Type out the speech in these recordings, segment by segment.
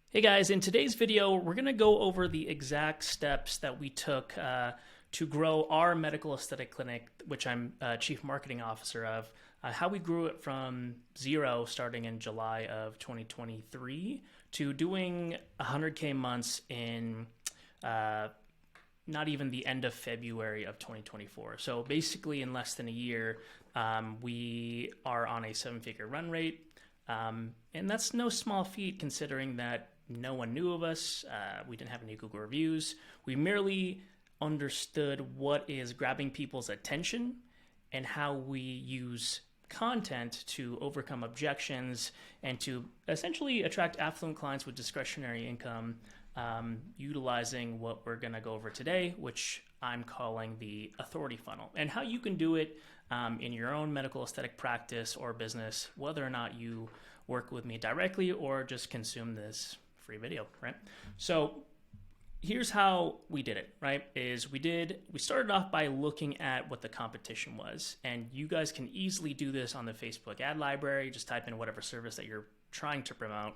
Hey guys, in today's video, we're going to go over the exact steps that we took to grow our medical aesthetic clinic, which I'm Chief Marketing Officer of, how we grew it from zero starting in July of 2023 to doing 100K months in not even the end of February of 2024. So basically in less than a year, we are on a 7-figure run rate. And that's no small feat considering that no one knew of us. We didn't have any Google reviews. We merely understood what is grabbing people's attention and how we use content to overcome objections and to essentially attract affluent clients with discretionary income, utilizing what we're going to go over today, which I'm calling the authority funnel, and how you can do it in your own medical aesthetic practice or business, whether or not you work with me directly or just consume this free video, right? So here's how we did it, right? We started off by looking at what the competition was, and you guys can easily do this on the Facebook ad library. Just type in whatever service that you're trying to promote,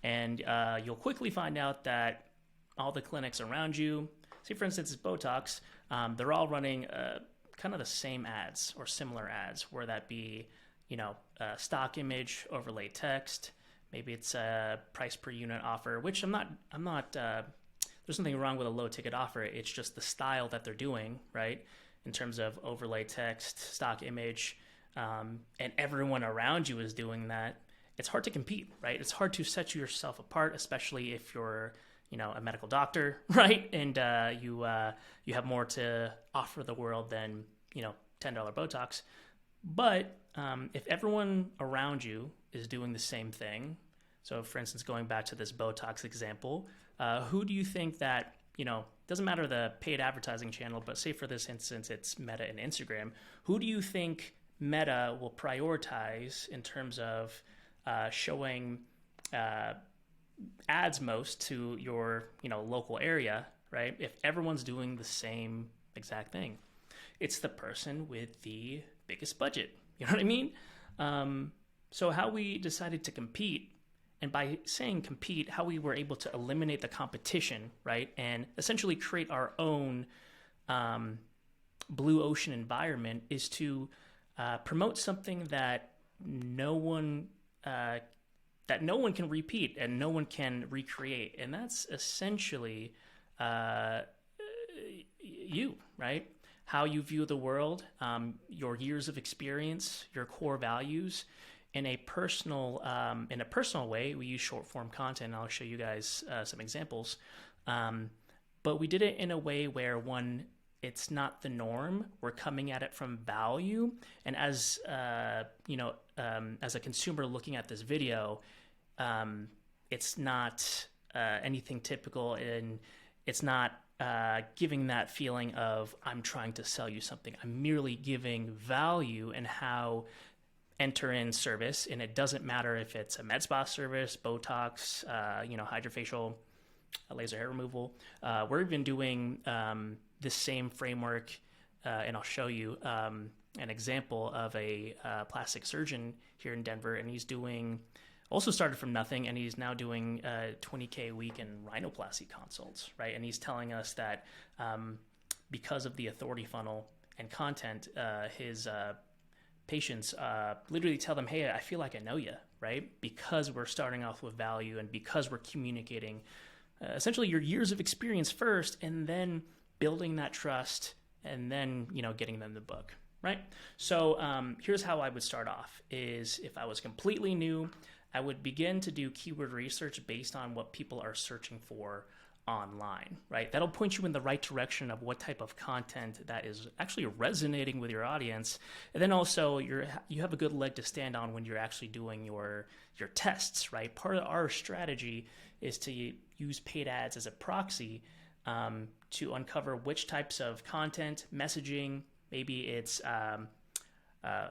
and you'll quickly find out that all the clinics around you, say for instance, it's Botox, they're all running kind of the same ads or similar ads, where that be, stock image, overlay text. Maybe it's a price per unit offer, which I'm not, there's nothing wrong with a low ticket offer. It's just the style that they're doing, right? In terms of overlay text, stock image, and everyone around you is doing that. It's hard to compete, right? It's hard to set yourself apart, especially if you're, a medical doctor, right? And you have more to offer the world than, $10 Botox. But if everyone around you is doing the same thing, so for instance, going back to this Botox example, who do you think that, doesn't matter the paid advertising channel, but say for this instance, it's Meta and Instagram. Who do you think Meta will prioritize in terms of showing ads most to your, local area, right? If everyone's doing the same exact thing, it's the person with the biggest budget. You know what I mean? So how we decided to compete, and by saying compete, how we were able to eliminate the competition, right? And essentially create our own blue ocean environment, is to promote something that no one can repeat and no one can recreate. And that's essentially you, right? How you view the world, your years of experience, your core values, in a personal way. We use short form content. I'll show you guys some examples, but we did it in a way where, one, it's not the norm. We're coming at it from value, and as as a consumer looking at this video, it's not anything typical, and it's not giving that feeling of I'm trying to sell you something. I'm merely giving value and how enter in service, and it doesn't matter if it's a med spa service, Botox, hydrofacial, laser hair removal. We're even doing the same framework, and I'll show you an example of a plastic surgeon here in Denver, and he's also started from nothing, and he's now doing 20K a week in rhinoplasty consults, right? And he's telling us that because of the authority funnel and content, his patients literally tell them, hey, I feel like I know you, right? Because we're starting off with value, and because we're communicating essentially your years of experience first, and then building that trust, and then, getting them the book, right? So here's how I would start off, is if I was completely new, I would begin to do keyword research based on what people are searching for online, right? That'll point you in the right direction of what type of content that is actually resonating with your audience. And then also you have a good leg to stand on when you're actually doing your tests, right? Part of our strategy is to use paid ads as a proxy to uncover which types of content, messaging, maybe it's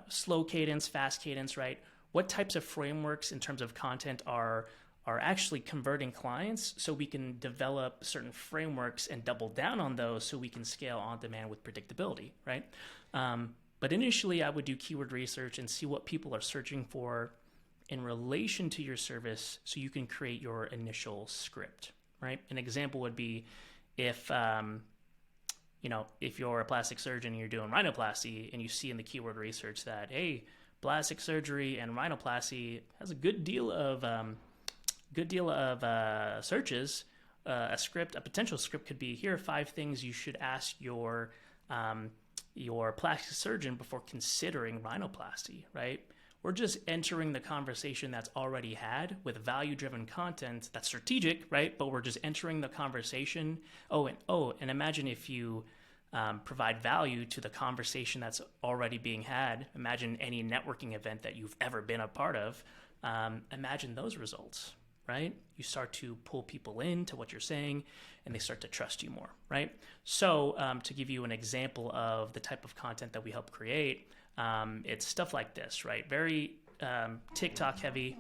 slow cadence, fast cadence, right? What types of frameworks in terms of content are actually converting clients, so we can develop certain frameworks and double down on those so we can scale on demand with predictability, right? But initially I would do keyword research and see what people are searching for in relation to your service so you can create your initial script, right? An example would be if if you're a plastic surgeon and you're doing rhinoplasty and you see in the keyword research that, hey, plastic surgery and rhinoplasty has a good deal of searches, a potential script could be, here are 5 things you should ask your plastic surgeon before considering rhinoplasty, right? We're just entering the conversation that's already had with value-driven content that's strategic, right? But we're just entering the conversation. And imagine if you provide value to the conversation that's already being had. Imagine any networking event that you've ever been a part of. Imagine those results, right? You start to pull people into what you're saying and they start to trust you more, right? So to give you an example of the type of content that we help create, it's stuff like this, right? Very TikTok heavy.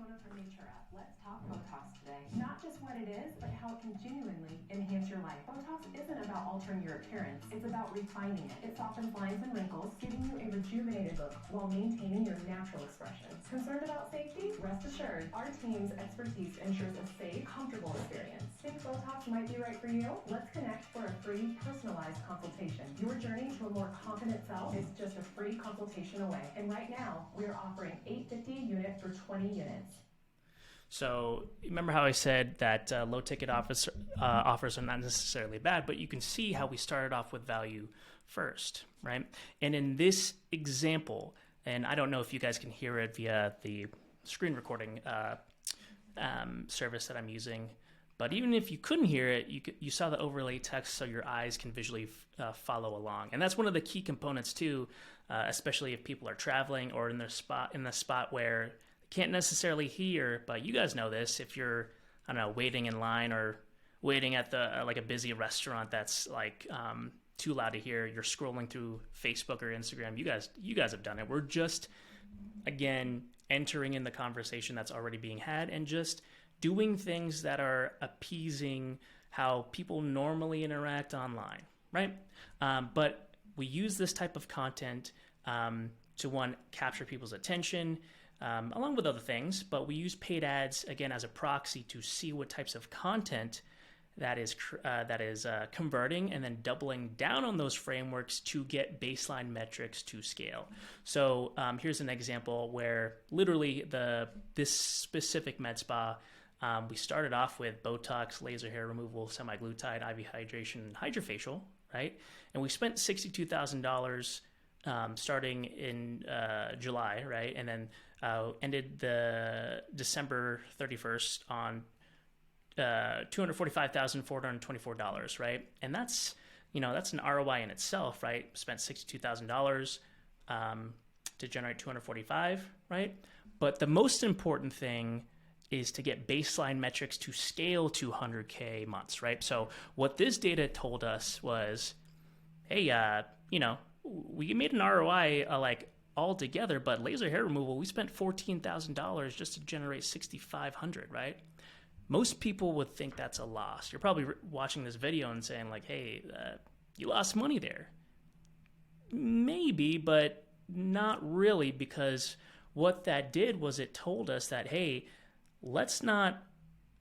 Let's talk Botox today. Not just what it is, but how it can genuinely enhance your life. Botox isn't about altering your appearance. It's about refining it. It softens lines and wrinkles, giving you a rejuvenated look while maintaining your natural expression. Concerned about safety? Rest assured, our team's expertise ensures a safe, comfortable experience. Think Botox might be right for you? Let's connect for a free, personalized consultation. Your journey to a more confident self is just a free consultation away. And right now, we're offering $850 a unit for 20 units. So remember how I said that low-ticket offers are not necessarily bad, but you can see how we started off with value first, right? And in this example, and I don't know if you guys can hear it via the screen recording service that I'm using, but even if you couldn't hear it, you saw the overlay text so your eyes can visually follow along. And that's one of the key components too, especially if people are traveling or in the spot where can't necessarily hear, but you guys know this. If you're, I don't know, waiting in line or waiting at the like a busy restaurant that's like too loud to hear, you're scrolling through Facebook or Instagram. You guys have done it. We're just again entering in the conversation that's already being had and just doing things that are appeasing how people normally interact online, right? But we use this type of content to capture people's attention. Along with other things, but we use paid ads again as a proxy to see what types of content that is converting, and then doubling down on those frameworks to get baseline metrics to scale. So here's an example where literally this specific med spa, we started off with Botox, laser hair removal, semaglutide, IV hydration, and hydrofacial, right? And we spent $62,000 starting in July, right? And then ended the December 31st on $245,424, right? And that's an ROI in itself, right? Spent $62,000 to generate $245,000, right? But the most important thing is to get baseline metrics to scale to 100K months, right? So what this data told us was, hey, we made an ROI all together, but laser hair removal, we spent $14,000 just to generate $6,500, right? Most people would think that's a loss. You're probably watching this video and saying like, hey, you lost money there. Maybe, but not really, because what that did was it told us that, hey, let's not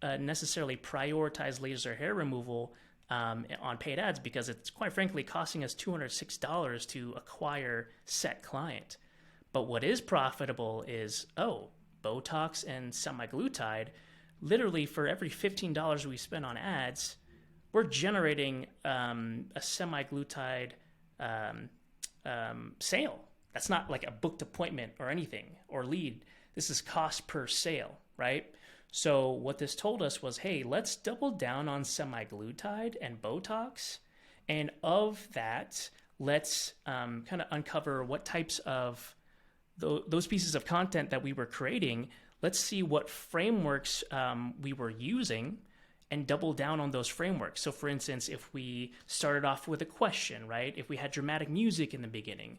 necessarily prioritize laser hair removal on paid ads, because it's quite frankly costing us $206 to acquire set client. But what is profitable is, Botox and semaglutide. Literally for every $15 we spend on ads, we're generating a semaglutide sale. That's not like a booked appointment or anything or lead. This is cost per sale, right? So what this told us was, hey, let's double down on semaglutide and Botox. And of that, let's kind of uncover what types of those pieces of content that we were creating. Let's see what frameworks we were using and double down on those frameworks. So for instance, if we started off with a question, right? If we had dramatic music in the beginning,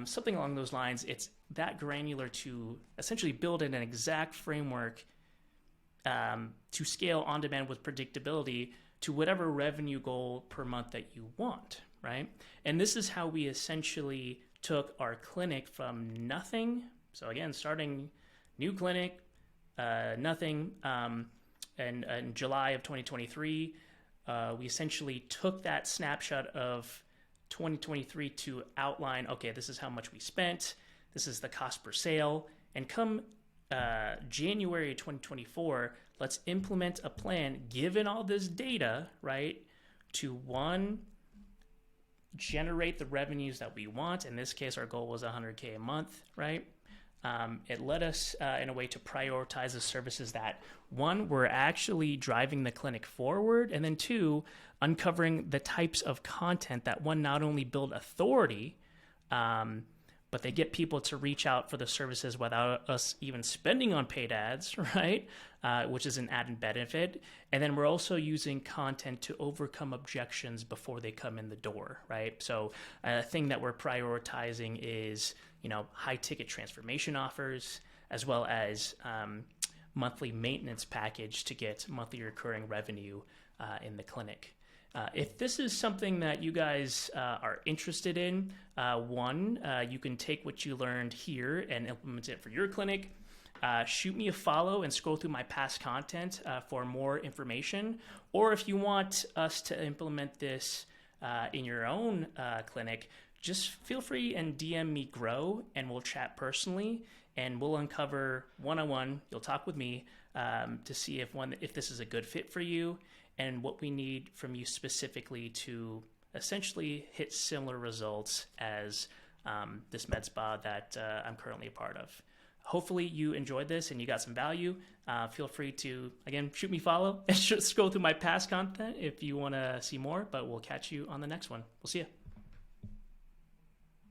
something along those lines, it's that granular to essentially build in an exact framework to scale on demand with predictability to whatever revenue goal per month that you want, right? And this is how we essentially took our clinic from nothing. So again, starting new clinic, nothing. And in July of 2023, we essentially took that snapshot of 2023 to outline, okay, this is how much we spent, this is the cost per sale, and come January 2024, let's implement a plan given all this data, right, to one, generate the revenues that we want. In this case, our goal was $100K a month, right? It led us in a way to prioritize the services that, one, were actually driving the clinic forward, and then two, uncovering the types of content that, one, not only build authority, but they get people to reach out for the services without us even spending on paid ads, right? Which is an added benefit. And then we're also using content to overcome objections before they come in the door, right? So a thing that we're prioritizing is, high ticket transformation offers, as well as monthly maintenance package to get monthly recurring revenue in the clinic. If this is something that you guys are interested in, you can take what you learned here and implement it for your clinic. Shoot me a follow and scroll through my past content for more information. Or if you want us to implement this in your own clinic, just feel free and DM me Grow, and we'll chat personally, and we'll uncover one-on-one. You'll talk with me to see if this is a good fit for you, and what we need from you specifically to essentially hit similar results as this med spa that I'm currently a part of. Hopefully you enjoyed this and you got some value. Feel free to, again, shoot me follow and scroll through my past content if you want to see more, but we'll catch you on the next one. We'll see you.